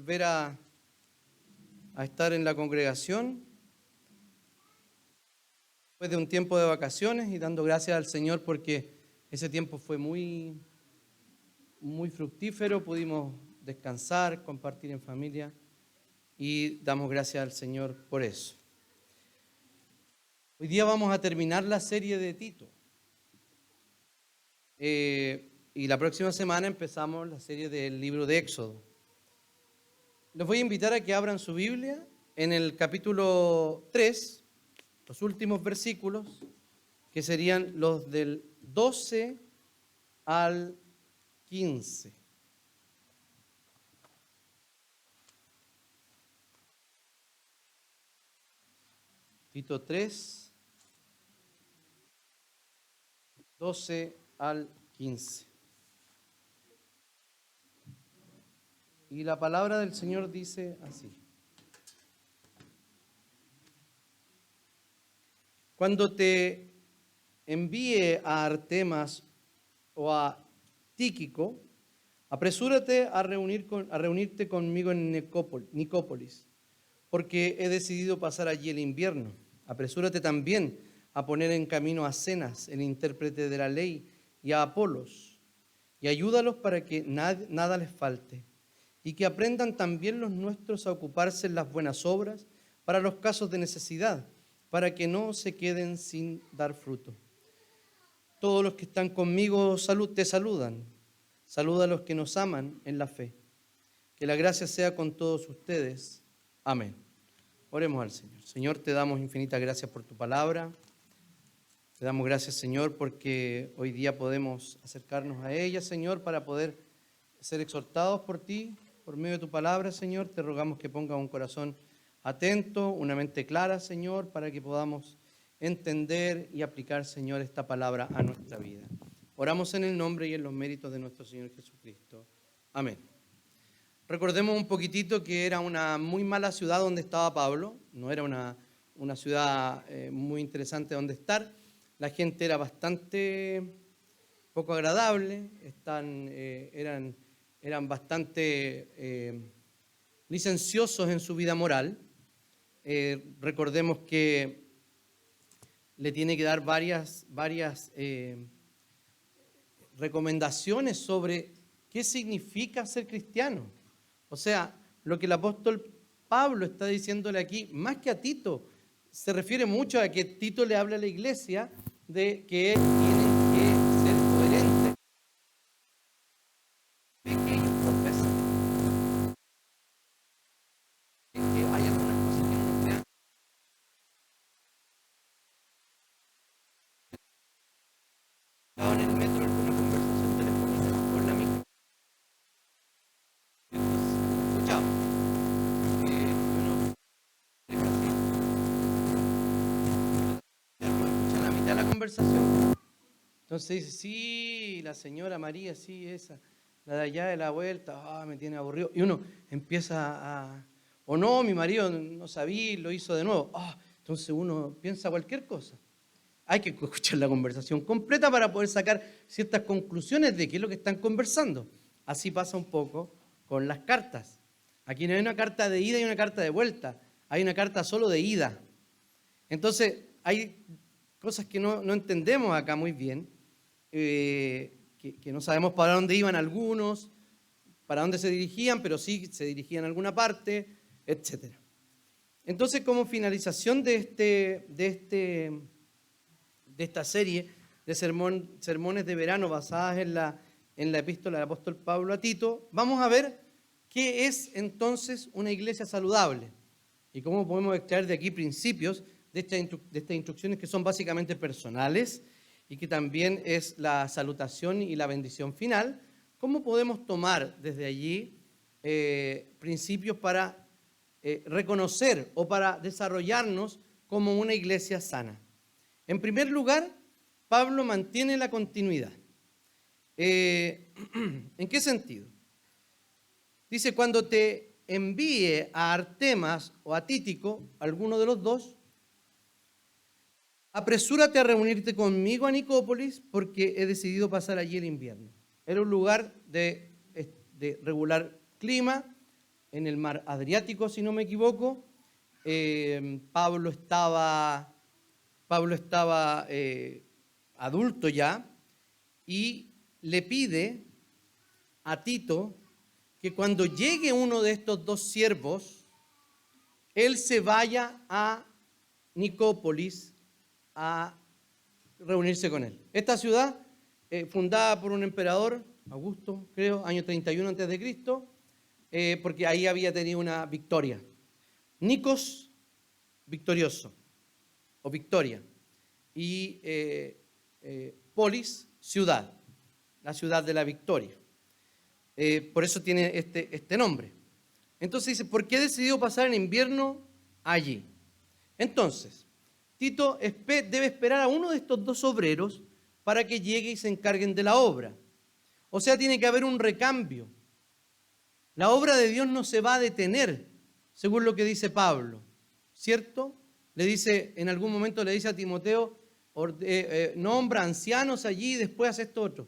volver a estar en la congregación después de un tiempo de vacaciones y dando gracias al Señor porque ese tiempo fue muy fructífero, pudimos descansar, compartir en familia y damos gracias al Señor por eso. Hoy día vamos a terminar la serie de Tito y la próxima semana empezamos la serie del libro de Éxodo. Les voy a invitar a que abran su Biblia en el capítulo 3, los últimos versículos, que serían los del 12 al 15. Tito 3, 12 al 15. Y la palabra del Señor dice así: cuando te envíe a Artemas o a Tíquico, apresúrate a reunirte conmigo en Nicópolis, porque he decidido pasar allí el invierno. Apresúrate también a poner en camino a Zenas, el intérprete de la ley, y a Apolos, y ayúdalos para que nada les falte, y que aprendan también los nuestros a ocuparse en las buenas obras para los casos de necesidad, para que no se queden sin dar fruto. Todos los que están conmigo te saludan. Saluda a los que nos aman en la fe. Que la gracia sea con todos ustedes. Amén. Oremos al Señor. Señor, te damos infinitas gracias por tu palabra. Te damos gracias, Señor, porque hoy día podemos acercarnos a ella, Señor, para poder ser exhortados por ti, por medio de tu palabra, Señor. Te rogamos que pongas un corazón atento, una mente clara, Señor, para que podamos entender y aplicar, Señor, esta palabra a nuestra vida. Oramos en el nombre y en los méritos de nuestro Señor Jesucristo. Amén. Recordemos un poquitito que era una muy mala ciudad donde estaba Pablo. No era una ciudad muy interesante donde estar. La gente era bastante poco agradable. Eran bastante licenciosos en su vida moral. Recordemos que le tiene que dar varias recomendaciones sobre qué significa ser cristiano. O sea, lo que el apóstol Pablo está diciéndole aquí, más que a Tito, se refiere mucho a que Tito le habla a la iglesia de que tienen que ser coherentes. De que ellos profesan. De que hay algunas cosas que no nos vean. Estaba en el metro en una conversación telefónica con la misma. Escuchaba. Escucha la mitad de la conversación. Entonces dice, sí, la señora María, sí, esa, la de allá de la vuelta, me tiene aburrido. Y uno empieza o no, mi marido no sabía, lo hizo de nuevo. Entonces uno piensa cualquier cosa. Hay que escuchar la conversación completa para poder sacar ciertas conclusiones de qué es lo que están conversando. Así pasa un poco con las cartas. Aquí no hay una carta de ida y una carta de vuelta. Hay una carta solo de ida. Entonces, hay cosas que no entendemos acá muy bien, que no sabemos para dónde iban algunos, para dónde se dirigían, pero sí se dirigían a alguna parte, etc. Entonces, como finalización de esta serie de sermones de verano basadas en la epístola del apóstol Pablo a Tito, vamos a ver qué es entonces una iglesia saludable y cómo podemos extraer de aquí principios de estas instrucciones que son básicamente personales y que también es la salutación y la bendición final. ¿Cómo podemos tomar desde allí principios para reconocer o para desarrollarnos como una iglesia sana? En primer lugar, Pablo mantiene la continuidad. ¿En qué sentido? Dice, cuando te envíe a Artemas o a Tíquico, alguno de los dos, apresúrate a reunirte conmigo a Nicópolis porque he decidido pasar allí el invierno. Era un lugar de regular clima, en el mar Adriático, si no me equivoco. Pablo estaba adulto ya y le pide a Tito que cuando llegue uno de estos dos siervos, él se vaya a Nicópolis a reunirse con él. Esta ciudad, fundada por un emperador, Augusto, creo, año 31 a.C., porque ahí había tenido una victoria. Nicos, victorioso, o victoria, y polis, ciudad, la ciudad de la victoria. Por eso tiene este nombre. Entonces dice, ¿por qué decidió pasar el invierno allí? Entonces, Tito debe esperar a uno de estos dos obreros para que llegue y se encarguen de la obra. O sea, tiene que haber un recambio. La obra de Dios no se va a detener, según lo que dice Pablo, ¿cierto? Le dice, en algún momento le dice a Timoteo, nombra ancianos allí y después hace esto otro.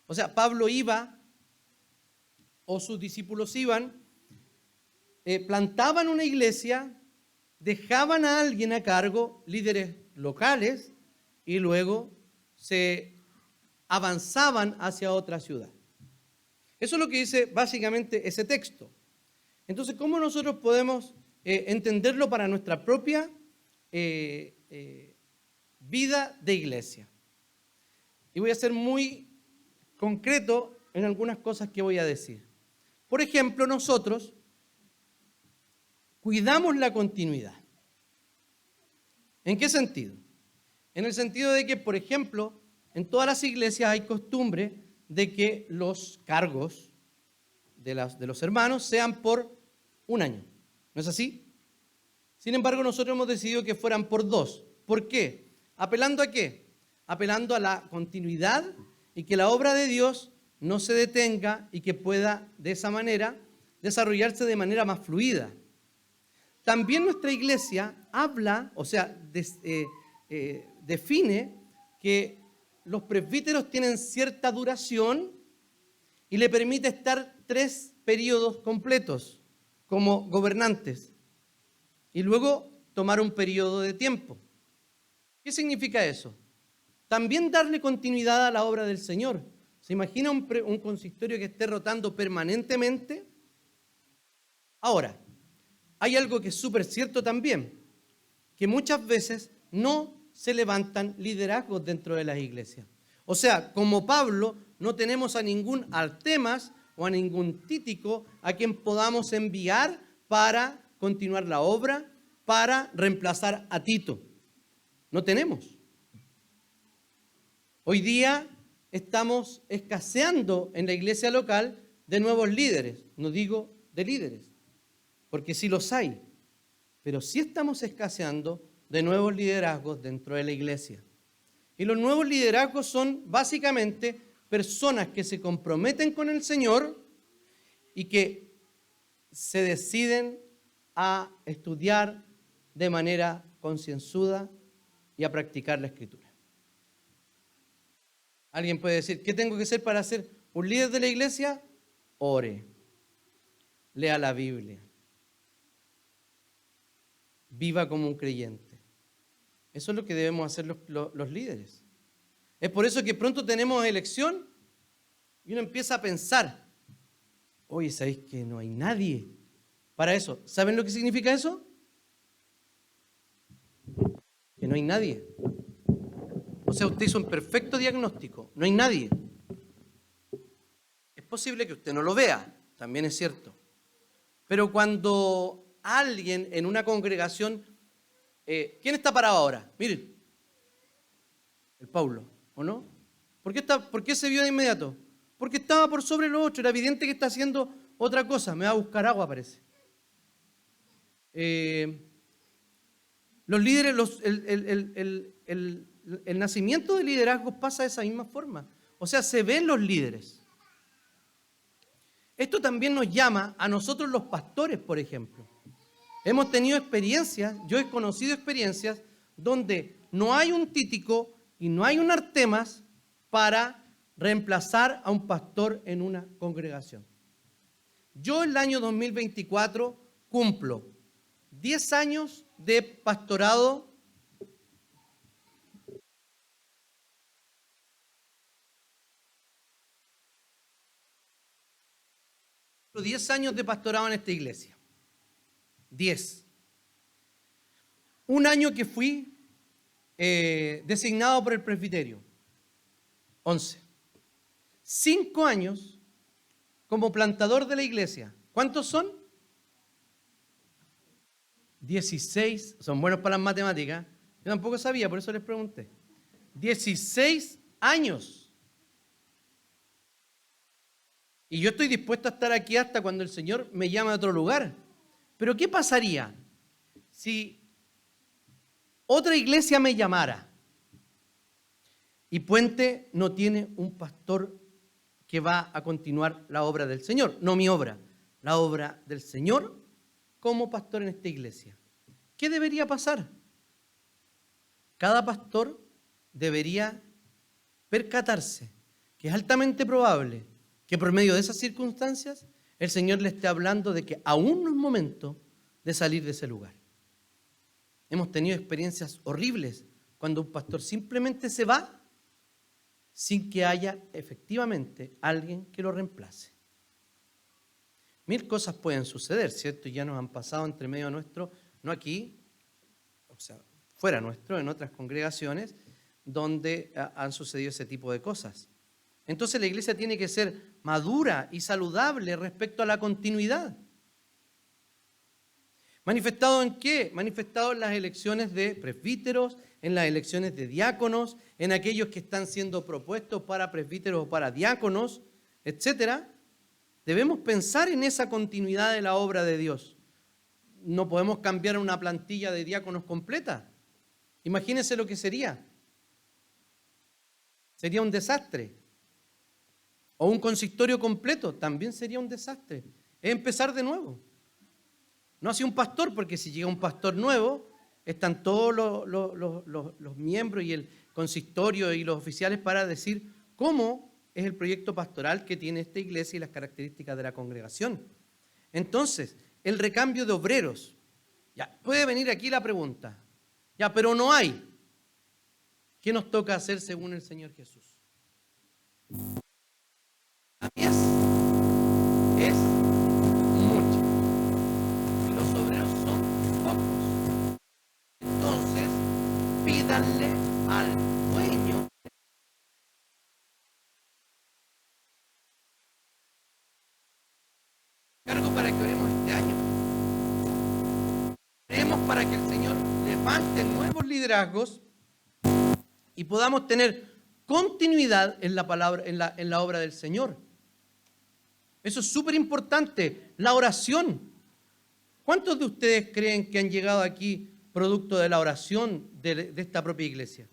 O sea, Pablo iba, o sus discípulos iban, plantaban una iglesia, dejaban a alguien a cargo, líderes locales, y luego se avanzaban hacia otra ciudad. Eso es lo que dice básicamente ese texto. Entonces, ¿cómo nosotros podemos entenderlo para nuestra propia vida de iglesia? Y voy a ser muy concreto en algunas cosas que voy a decir. Por ejemplo, nosotros cuidamos la continuidad. ¿En qué sentido? En el sentido de que, por ejemplo, en todas las iglesias hay costumbre de que los cargos de los hermanos sean por un año. ¿No es así? Sin embargo, nosotros hemos decidido que fueran por 2. ¿Por qué? ¿Apelando a qué? Apelando a la continuidad y que la obra de Dios no se detenga y que pueda de esa manera desarrollarse de manera más fluida. También nuestra iglesia habla, o sea, define que los presbíteros tienen cierta duración y le permite estar 3 periodos completos como gobernantes y luego tomar un periodo de tiempo. ¿Qué significa eso? También darle continuidad a la obra del Señor. ¿Se imagina un consistorio que esté rotando permanentemente? Ahora, hay algo que es súper cierto también, que muchas veces no se levantan liderazgos dentro de las iglesias. O sea, como Pablo, no tenemos a ningún Artemas o a ningún Tíquico a quien podamos enviar para continuar la obra, para reemplazar a Tito. No tenemos. Hoy día estamos escaseando en la iglesia local de nuevos líderes. No digo de líderes, porque sí los hay, pero sí estamos escaseando de nuevos liderazgos dentro de la iglesia. Y los nuevos liderazgos son básicamente personas que se comprometen con el Señor y que se deciden a estudiar de manera concienzuda y a practicar la Escritura. Alguien puede decir, ¿qué tengo que hacer para ser un líder de la iglesia? Ore, lea la Biblia, viva como un creyente. Eso es lo que debemos hacer los líderes. Es por eso que pronto tenemos elección y uno empieza a pensar, oye, ¿sabéis que no hay nadie para eso? ¿Saben lo que significa eso? Que no hay nadie. O sea, usted hizo un perfecto diagnóstico, no hay nadie. Es posible que usted no lo vea, también es cierto. Pero cuando alguien en una congregación, ¿quién está parado ahora? Miren, el Paulo, ¿o no? ¿Por qué se vio de inmediato? Porque estaba por sobre lo otro, era evidente que está haciendo otra cosa, me va a buscar agua, parece. Los líderes, el nacimiento de liderazgos pasa de esa misma forma. O sea, se ven los líderes. Esto también nos llama a nosotros los pastores, por ejemplo. Hemos tenido experiencias, yo he conocido experiencias donde no hay un Tíquico y no hay un Artemas para reemplazar a un pastor en una congregación. Yo el año 2024 cumplo 10 años de pastorado. 10 años de pastorado en esta iglesia. 10. Un año que fui designado por el presbiterio. 11. 5 años como plantador de la iglesia. ¿Cuántos son? 16. Son buenos para las matemáticas. Yo tampoco sabía, por eso les pregunté. 16 años. Y yo estoy dispuesto a estar aquí hasta cuando el Señor me llame a otro lugar. Pero ¿qué pasaría si otra iglesia me llamara y Puente no tiene un pastor que va a continuar la obra del Señor? No mi obra, la obra del Señor como pastor en esta iglesia. ¿Qué debería pasar? Cada pastor debería percatarse que es altamente probable que por medio de esas circunstancias el Señor le esté hablando de que aún no es momento de salir de ese lugar. Hemos tenido experiencias horribles cuando un pastor simplemente se va sin que haya efectivamente alguien que lo reemplace. 1000 cosas pueden suceder, ¿cierto? Ya nos han pasado entre medio nuestro, no aquí, o sea, fuera nuestro, en otras congregaciones, donde han sucedido ese tipo de cosas. Entonces la iglesia tiene que ser madura y saludable respecto a la continuidad. ¿Manifestado en qué? Manifestado en las elecciones de presbíteros, en las elecciones de diáconos, en aquellos que están siendo propuestos para presbíteros o para diáconos, etcétera. Debemos pensar en esa continuidad de la obra de Dios. No podemos cambiar una plantilla de diáconos completa. Imagínense lo que sería. Sería un desastre. O un consistorio completo, también sería un desastre. Es empezar de nuevo. No así un pastor, porque si llega un pastor nuevo, están todos los miembros y el consistorio y los oficiales para decir cómo es el proyecto pastoral que tiene esta iglesia y las características de la congregación. Entonces, el recambio de obreros. Ya, puede venir aquí la pregunta. Ya, pero no hay. ¿Qué nos toca hacer según el Señor Jesús? Es mucho. Y los obreros son pocos. Entonces, pídanle al dueño cargo para que oremos este año. Oremos para que el Señor levante nuevos liderazgos y podamos tener continuidad en la palabra, en la obra del Señor. Eso es súper importante, la oración. ¿Cuántos de ustedes creen que han llegado aquí producto de la oración de esta propia iglesia?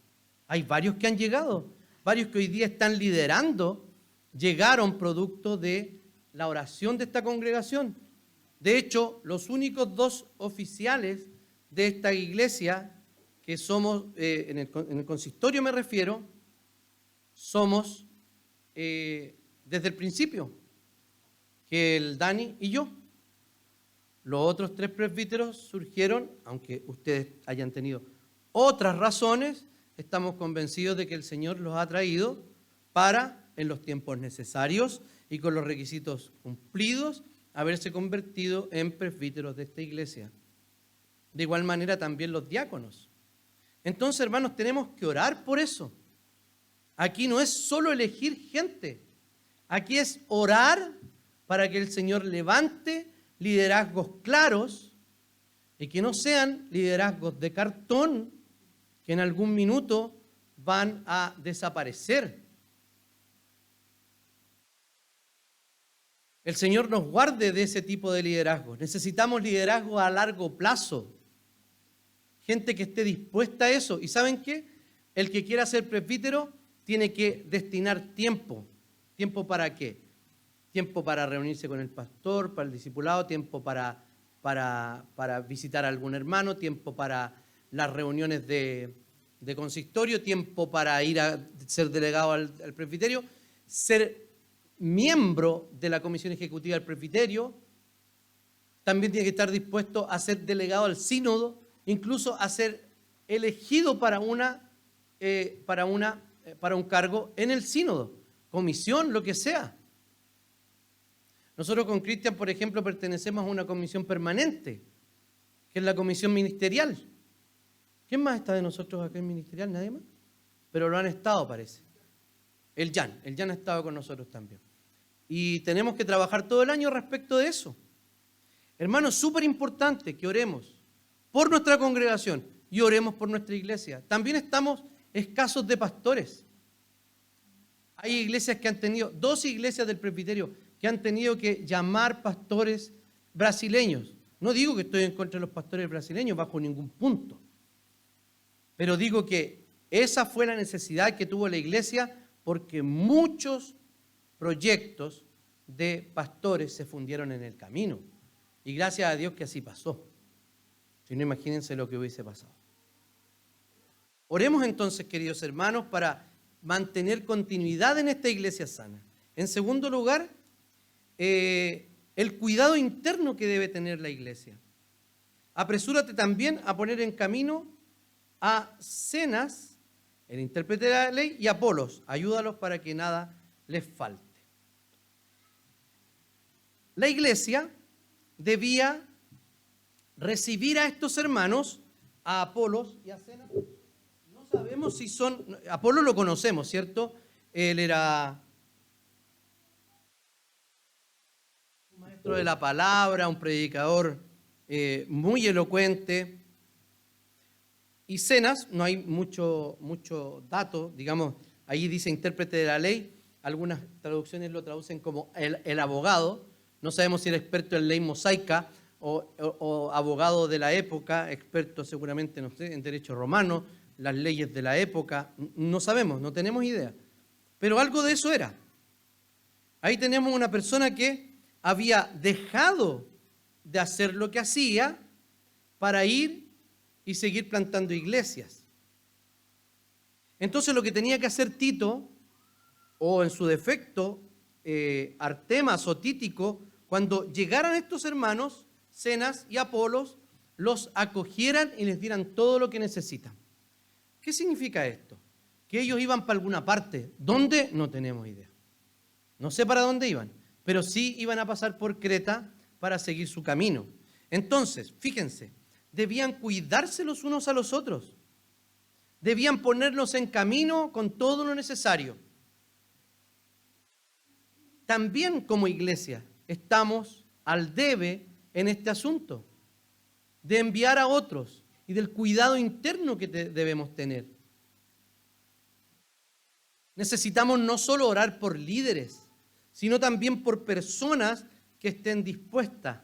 Hay varios que han llegado, varios que hoy día están liderando, llegaron producto de la oración de esta congregación. De hecho, los únicos 2 oficiales de esta iglesia que somos, en el consistorio me refiero, somos desde el principio, que el Dani y yo. Los otros 3 presbíteros surgieron, aunque ustedes hayan tenido otras razones, estamos convencidos de que el Señor los ha traído para, en los tiempos necesarios y con los requisitos cumplidos, haberse convertido en presbíteros de esta iglesia. De igual manera también los diáconos. Entonces, hermanos, tenemos que orar por eso. Aquí no es solo elegir gente, aquí es orar para que el Señor levante liderazgos claros y que no sean liderazgos de cartón que en algún minuto van a desaparecer. El Señor nos guarde de ese tipo de liderazgos. Necesitamos liderazgo a largo plazo. Gente que esté dispuesta a eso. ¿Y saben qué? El que quiera ser presbítero tiene que destinar tiempo. ¿Tiempo para qué? Tiempo para reunirse con el pastor, para el discipulado, tiempo para visitar a algún hermano, tiempo para las reuniones de consistorio, tiempo para ir a ser delegado al presbiterio. miembro de la comisión ejecutiva del presbiterio, también tiene que estar dispuesto a ser delegado al sínodo, incluso a ser elegido para un cargo en el sínodo, comisión, lo que sea. Nosotros con Cristian, por ejemplo, pertenecemos a una comisión permanente, que es la comisión ministerial. ¿Quién más está de nosotros acá en ministerial? ¿Nadie más? Pero lo han estado, parece. El Jan ha estado con nosotros también. Y tenemos que trabajar todo el año respecto de eso. Hermanos, súper importante que oremos por nuestra congregación y oremos por nuestra iglesia. También estamos escasos de pastores. Hay iglesias que han tenido, 2 iglesias del presbiterio, que han tenido que llamar pastores brasileños. No digo que estoy en contra de los pastores brasileños bajo ningún punto, pero digo que esa fue la necesidad que tuvo la iglesia porque muchos proyectos de pastores se fundieron en el camino. Y gracias a Dios que así pasó. Si no, imagínense lo que hubiese pasado. Oremos entonces, queridos hermanos, para mantener continuidad en esta iglesia sana. En segundo lugar, el cuidado interno que debe tener la iglesia. Apresúrate también a poner en camino a Zenas, el intérprete de la ley, y a Apolos. Ayúdalos para que nada les falte. La iglesia debía recibir a estos hermanos, a Apolos y a Zenas. No sabemos si son, Apolos lo conocemos, ¿cierto? Él era un maestro de la palabra, un predicador muy elocuente. Y Zenas, no hay mucho dato, digamos, ahí dice intérprete de la ley, algunas traducciones lo traducen como el abogado. No sabemos si era experto en ley mosaica o abogado de la época, experto seguramente, no sé, en derecho romano, las leyes de la época, no sabemos, no tenemos idea. Pero algo de eso era. Ahí tenemos una persona que había dejado de hacer lo que hacía para ir y seguir plantando iglesias. Entonces lo que tenía que hacer Tito, o en su defecto, Artemas o Títico, cuando llegaran estos hermanos, Zenas y Apolos, los acogieran y les dieran todo lo que necesitan. ¿Qué significa esto? Que ellos iban para alguna parte. ¿Dónde? No tenemos idea. No sé para dónde iban, pero sí iban a pasar por Creta para seguir su camino. Entonces, fíjense, debían cuidarse los unos a los otros. Debían ponerlos en camino con todo lo necesario. También como iglesia estamos al debe en este asunto, de enviar a otros y del cuidado interno que debemos tener. Necesitamos no solo orar por líderes, sino también por personas que estén dispuestas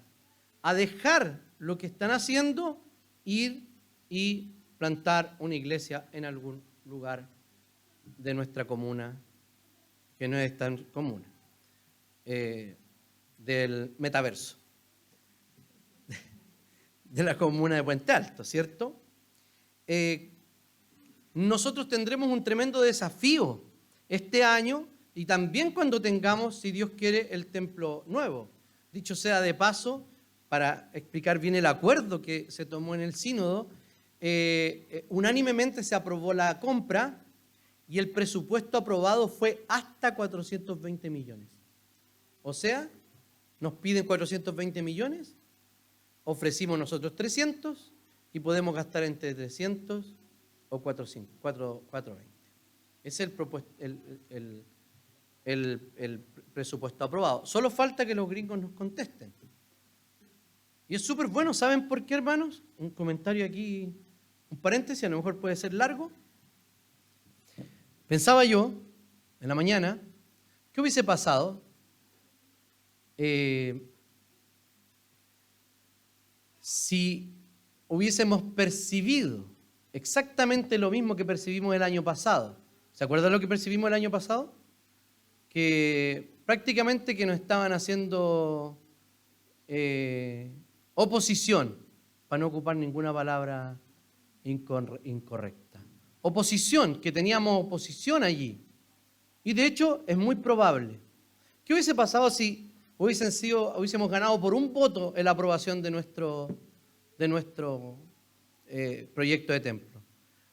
a dejar lo que están haciendo, ir y plantar una iglesia en algún lugar de nuestra comuna, que no es tan común, del metaverso, de la comuna de Puente Alto, ¿cierto? Nosotros tendremos un tremendo desafío este año y también cuando tengamos, si Dios quiere, el templo nuevo. Dicho sea de paso, para explicar bien el acuerdo que se tomó en el sínodo, unánimemente se aprobó la compra y el presupuesto aprobado fue hasta 420 millones. O sea, nos piden 420 millones, ofrecimos nosotros 300 y podemos gastar entre 300 o 420. Ese es el presupuesto aprobado. Solo falta que los gringos nos contesten. Y es súper bueno. ¿Saben por qué, hermanos? Un comentario aquí, un paréntesis, a lo mejor puede ser largo. Pensaba yo, en la mañana, ¿qué hubiese pasado si hubiésemos percibido exactamente lo mismo que percibimos el año pasado? ¿Se acuerdan lo que percibimos el año pasado? Que prácticamente que nos estaban haciendo oposición, para no ocupar ninguna palabra incorrecta. Oposición, que teníamos oposición allí. Y de hecho es muy probable ¿Qué hubiese pasado si hubiésemos ganado por un voto en la aprobación de nuestro proyecto de templo?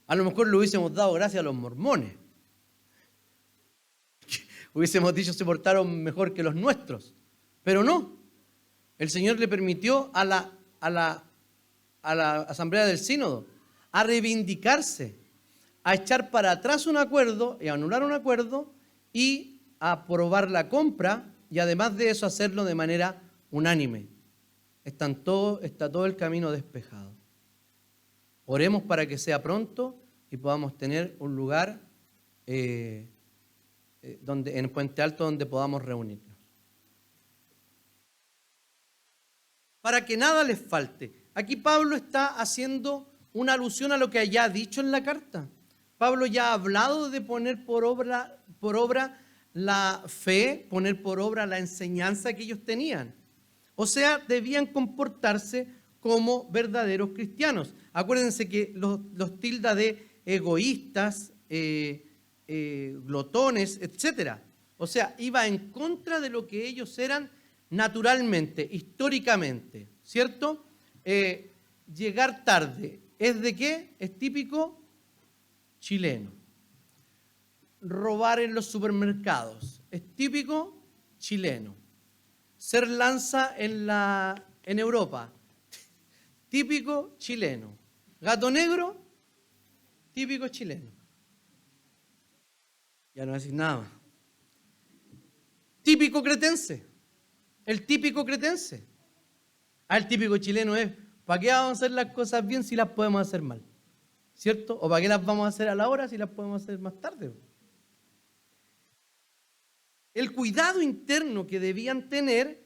A lo mejor le hubiésemos dado gracias a los mormones. Hubiésemos dicho se portaron mejor que los nuestros. Pero no. El Señor le permitió a la asamblea del sínodo a reivindicarse, a echar para atrás un acuerdo y a anular un acuerdo y a aprobar la compra y además de eso hacerlo de manera unánime. Está todo el camino despejado. Oremos para que sea pronto y podamos tener un lugar en Puente Alto donde podamos reunirnos. Para que nada les falte. Aquí Pablo está haciendo una alusión a lo que ya ha dicho en la carta. Pablo ya ha hablado de poner por obra la fe, poner por obra la enseñanza que ellos tenían. O sea, debían comportarse como verdaderos cristianos. Acuérdense que los tilda de egoístas, glotones, etc. O sea, iba en contra de lo que ellos eran naturalmente, históricamente, ¿cierto? Llegar tarde, ¿es de qué? Es típico chileno. Robar en los supermercados, es típico chileno. Ser lanza en Europa, típico chileno. Gato negro, típico chileno. Ya no decís nada más. Típico cretense, el típico cretense. El típico chileno es, ¿para qué vamos a hacer las cosas bien si las podemos hacer mal? ¿Cierto? ¿O para qué las vamos a hacer a la hora si las podemos hacer más tarde? El cuidado interno que debían tener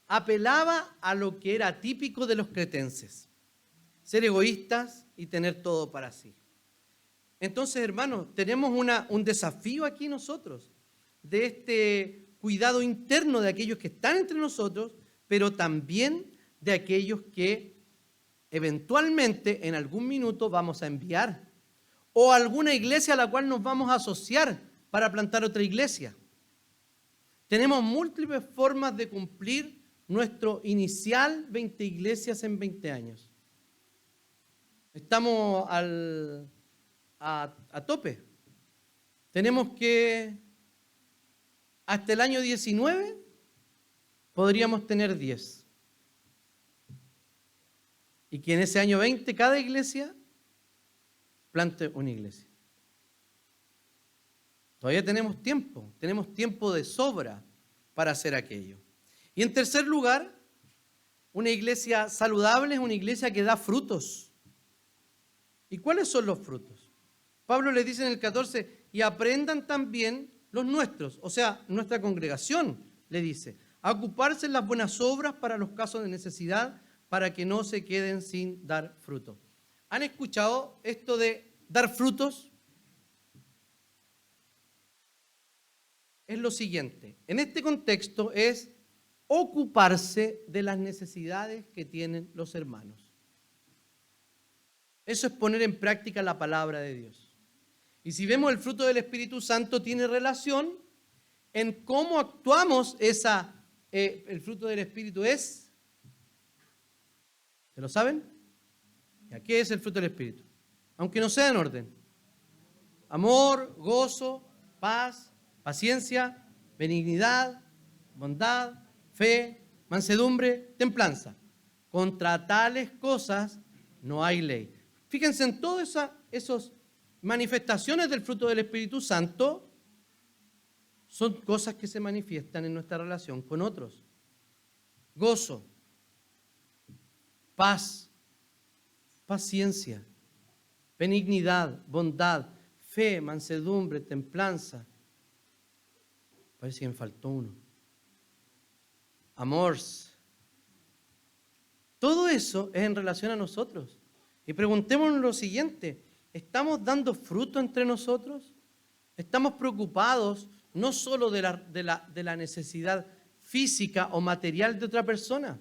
apelaba a lo que era típico de los cretenses. Ser egoístas y tener todo para sí. Entonces, hermanos, tenemos un desafío aquí nosotros de este cuidado interno de aquellos que están entre nosotros, pero también de aquellos que eventualmente en algún minuto vamos a enviar o alguna iglesia a la cual nos vamos a asociar para plantar otra iglesia. Tenemos múltiples formas de cumplir nuestro inicial 20 iglesias en 20 años. Estamos a tope. Tenemos que, hasta el año 19, podríamos tener 10. Y que en ese año 20, cada iglesia plante una iglesia. Todavía tenemos tiempo de sobra para hacer aquello. Y en tercer lugar, una iglesia saludable es una iglesia que da frutos. ¿Y cuáles son los frutos? Pablo les dice en el 14, y aprendan también los nuestros, o sea, nuestra congregación, le dice, a ocuparse en las buenas obras para los casos de necesidad, para que no se queden sin dar fruto. ¿Han escuchado esto de dar frutos? Es lo siguiente, en este contexto es ocuparse de las necesidades que tienen los hermanos. Eso es poner en práctica la palabra de Dios. Y si vemos el fruto del Espíritu Santo tiene relación en cómo actuamos el fruto del Espíritu es, ¿se lo saben? ¿Qué es el fruto del Espíritu? Aunque no sea en orden. Amor, gozo, paz, paciencia, benignidad, bondad, fe, mansedumbre, templanza. Contra tales cosas no hay ley. Fíjense en todas esas manifestaciones del fruto del Espíritu Santo, son cosas que se manifiestan en nuestra relación con otros. Gozo, paz, paciencia, benignidad, bondad, fe, mansedumbre, templanza. Parece que me faltó uno. Amor. Todo eso es en relación a nosotros. Y preguntémonos lo siguiente, ¿estamos dando fruto entre nosotros? ¿Estamos preocupados no solo de la necesidad física o material de otra persona?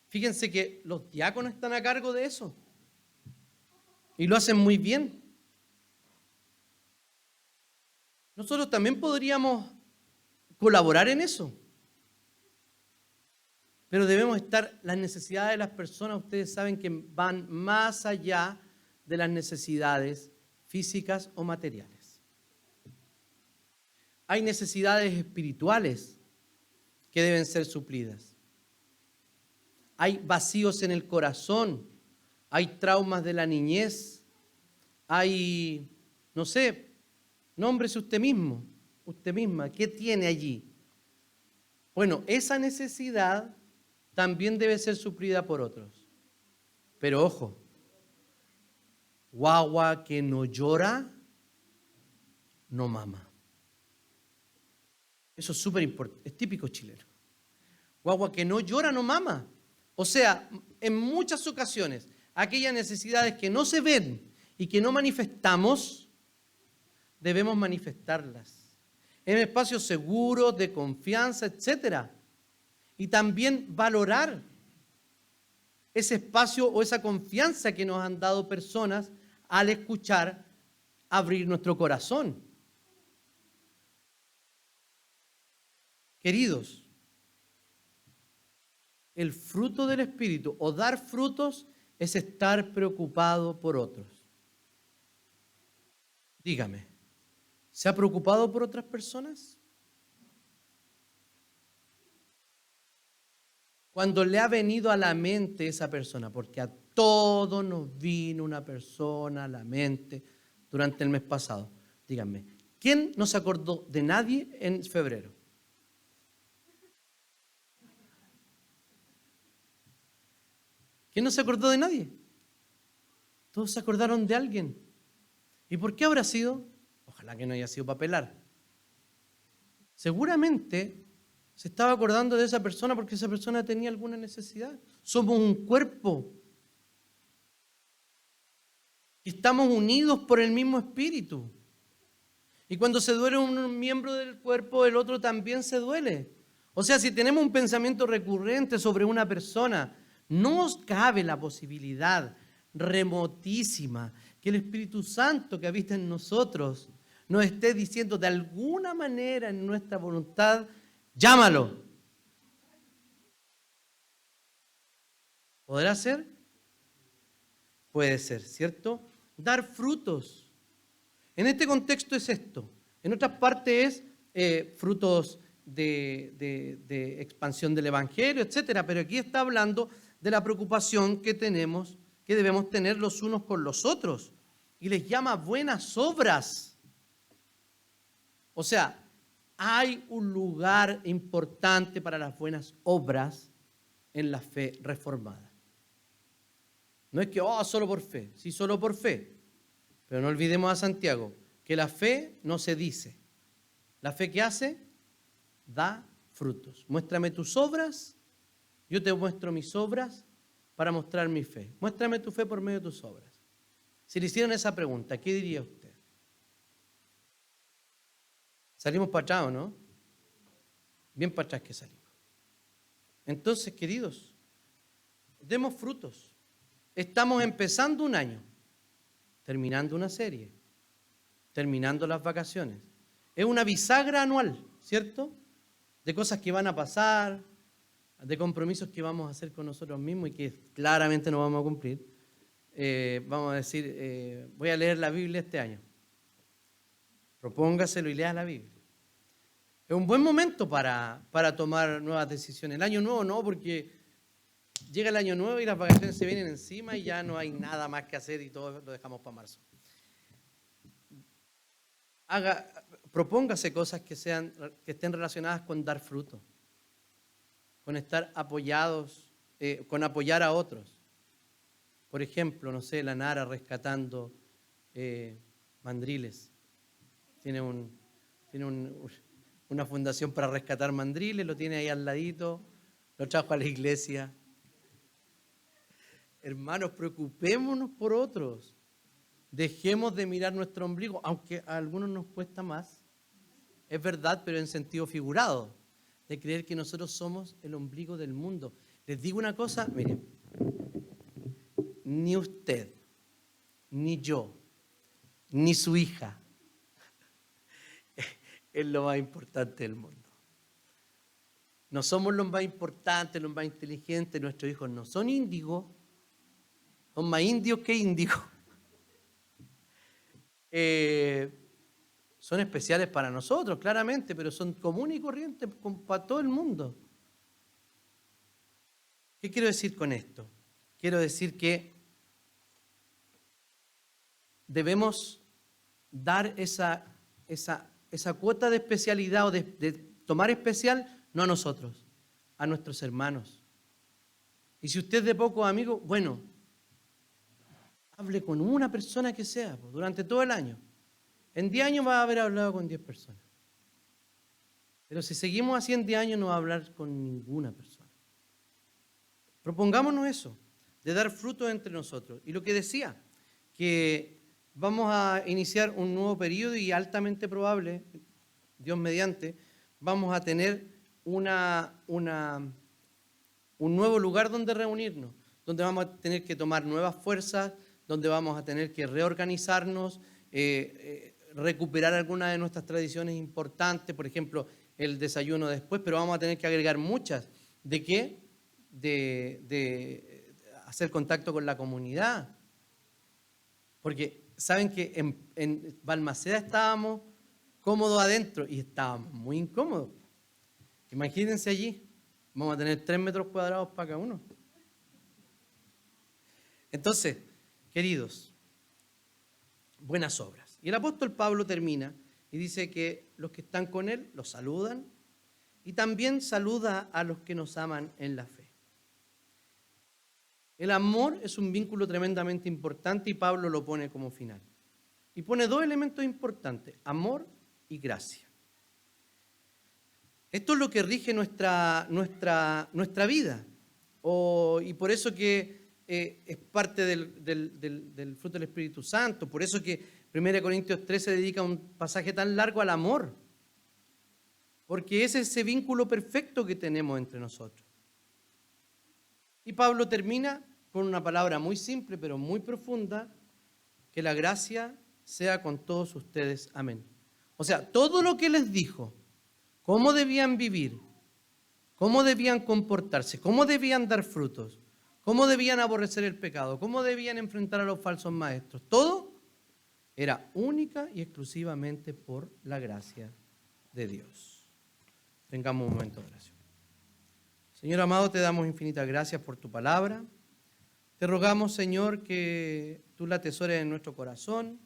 Fíjense que los diáconos están a cargo de eso. Y lo hacen muy bien. Nosotros también podríamos colaborar en eso. Pero debemos estar, las necesidades de las personas, ustedes saben que van más allá de las necesidades físicas o materiales. Hay necesidades espirituales que deben ser suplidas. Hay vacíos en el corazón, hay traumas de la niñez, hay, no sé, nómbrese usted mismo, usted misma, ¿qué tiene allí? Bueno, esa necesidad también debe ser suplida por otros. Pero ojo, guagua que no llora, no mama. Eso es súper importante, es típico chileno. Guagua que no llora, no mama. O sea, en muchas ocasiones, aquellas necesidades que no se ven y que no manifestamos, debemos manifestarlas. En espacios seguros, de confianza, etc. Y también valorar ese espacio o esa confianza que nos han dado personas al escuchar abrir nuestro corazón. Queridos, el fruto del Espíritu o dar frutos es estar preocupado por otros. Dígame, ¿se ha preocupado por otras personas? Cuando le ha venido a la mente esa persona, porque a todos nos vino una persona a la mente durante el mes pasado. Díganme, ¿quién no se acordó de nadie en febrero? ¿Quién no se acordó de nadie? Todos se acordaron de alguien. ¿Y por qué habrá sido? Ojalá que no haya sido para pelar. Seguramente se estaba acordando de esa persona porque esa persona tenía alguna necesidad. Somos un cuerpo. Y estamos unidos por el mismo espíritu. Y cuando se duele un miembro del cuerpo, el otro también se duele. O sea, si tenemos un pensamiento recurrente sobre una persona, no nos cabe la posibilidad remotísima que el Espíritu Santo que habita en nosotros nos esté diciendo de alguna manera en nuestra voluntad, llámalo. ¿Podrá ser? Puede ser, ¿cierto? Dar frutos. En este contexto es esto. En otras partes es frutos de expansión del Evangelio, etcétera. Pero aquí está hablando de la preocupación que tenemos, que debemos tener los unos con los otros. Y les llama buenas obras. O sea, hay un lugar importante para las buenas obras en la fe reformada. No es que, solo por fe. Sí, solo por fe. Pero no olvidemos a Santiago, que la fe no se dice. La fe que hace, da frutos. Muéstrame tus obras, yo te muestro mis obras para mostrar mi fe. Muéstrame tu fe por medio de tus obras. Si le hicieran esa pregunta, ¿qué diría usted? Salimos para atrás, ¿o no? Bien para atrás que salimos. Entonces, queridos, demos frutos. Estamos empezando un año, terminando una serie, terminando las vacaciones. Es una bisagra anual, ¿cierto? De cosas que van a pasar, de compromisos que vamos a hacer con nosotros mismos y que claramente no vamos a cumplir. Vamos a decir, voy a leer la Biblia este año. Propóngaselo y lea la Biblia. Es un buen momento para tomar nuevas decisiones. El año nuevo no, porque llega el año nuevo y las vacaciones se vienen encima y ya no hay nada más que hacer y todo lo dejamos para marzo. Propóngase cosas que estén relacionadas con dar fruto, con estar apoyados, con apoyar a otros. Por ejemplo, no sé, la Nara rescatando mandriles. Tiene una fundación para rescatar mandriles, lo tiene ahí al ladito, lo trajo a la iglesia. Hermanos, preocupémonos por otros. Dejemos de mirar nuestro ombligo, aunque a algunos nos cuesta más. Es verdad, pero en sentido figurado, de creer que nosotros somos el ombligo del mundo. Les digo una cosa, miren, ni usted, ni yo, ni su hija es lo más importante del mundo. No somos los más importantes, los más inteligentes. Nuestros hijos no son índigos, son más indios que índigos. Son especiales para nosotros, claramente, pero son comunes y corrientes para todo el mundo. ¿Qué quiero decir con esto? Quiero decir que debemos dar esa cuota de especialidad o de tomar especial, no a nosotros, a nuestros hermanos. Y si usted es de pocos amigos, bueno, hable con una persona que sea durante todo el año. En 10 años va a haber hablado con 10 personas. Pero si seguimos así en 10 años no va a hablar con ninguna persona. Propongámonos eso, de dar fruto entre nosotros. Y lo que decía, que vamos a iniciar un nuevo periodo y altamente probable, Dios mediante, vamos a tener un nuevo lugar donde reunirnos, donde vamos a tener que tomar nuevas fuerzas, donde vamos a tener que reorganizarnos, recuperar algunas de nuestras tradiciones importantes, por ejemplo, el desayuno después, pero vamos a tener que agregar muchas. ¿De qué? De hacer contacto con la comunidad. Porque saben que en Balmaceda estábamos cómodos adentro y estábamos muy incómodos. Imagínense allí, vamos a tener 3 metros cuadrados para cada uno. Entonces, queridos, buenas obras. Y el apóstol Pablo termina y dice que los que están con él los saludan y también saluda a los que nos aman en la fe. El amor es un vínculo tremendamente importante y Pablo lo pone como final. Y pone 2 elementos importantes, amor y gracia. Esto es lo que rige nuestra vida. Y por eso que es parte del fruto del Espíritu Santo. Por eso que 1 Corintios 13 dedica un pasaje tan largo al amor. Porque es ese vínculo perfecto que tenemos entre nosotros. Y Pablo termina con una palabra muy simple, pero muy profunda, que la gracia sea con todos ustedes. Amén. O sea, todo lo que les dijo, cómo debían vivir, cómo debían comportarse, cómo debían dar frutos, cómo debían aborrecer el pecado, cómo debían enfrentar a los falsos maestros, todo era única y exclusivamente por la gracia de Dios. Tengamos un momento de oración. Señor amado, te damos infinitas gracias por tu palabra. Te rogamos, Señor, que tú la atesores en nuestro corazón,